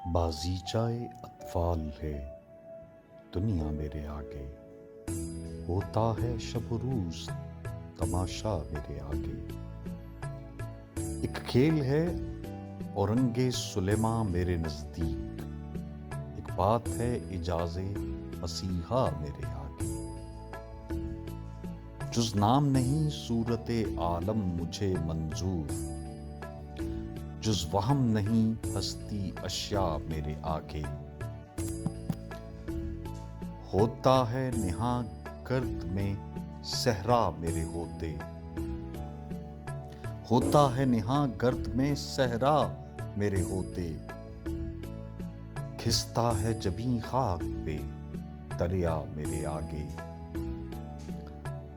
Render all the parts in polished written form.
بازیچۂ اطفال ہے دنیا میرے آگے، ہوتا ہے شب و روز تماشا میرے آگے۔ ایک کھیل ہے اورنگ سلیماں میرے نزدیک، ایک بات ہے اعجاز مسیحا میرے آگے۔ جز نام نہیں صورت عالم مجھے منظور، جز وہم نہیں ہستی اشیاء میرے آگے۔ ہوتا ہے نہاں گرد میں صحرا میرے ہوتے، ہوتا ہے نہاں گرد میں صحرا میرے ہوتے۔ کھستا ہے جبیں خاک پہ دریا میرے آگے۔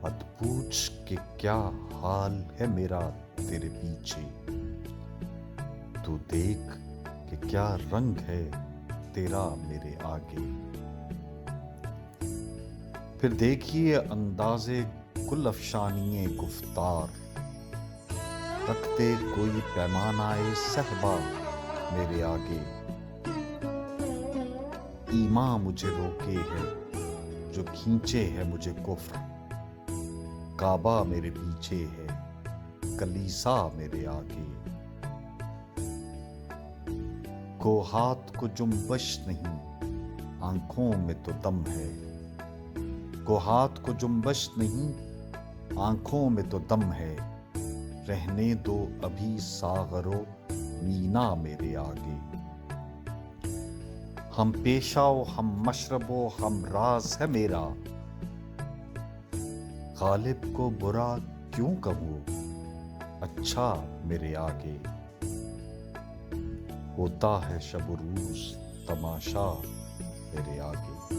مت پوچھ کہ کیا حال ہے میرا تیرے پیچھے، تو دیکھ کہ کیا رنگ ہے تیرا میرے آگے۔ پھر دیکھیے انداز گل افشانی گفتار، رکھتے کوئی پیمانہ صہبا میرے آگے۔ ایمان مجھے روکے ہے جو کھینچے ہے مجھے کفر، کعبہ میرے پیچھے ہے کلیسا میرے آگے۔ گوہات کو جنبش نہیں آنکھوں میں تو دم ہے، گوہات کو جنبش نہیں آنکھوں میں تو دم ہے۔ رہنے دو ابھی ساغر و مینا میرے آگے۔ ہم پیشہ و ہم مشرب و ہم راز ہے میرا، غالب کو برا کیوں کہوں اچھا میرے آگے۔ ہوتا ہے شب و روز تماشا میرے آگے۔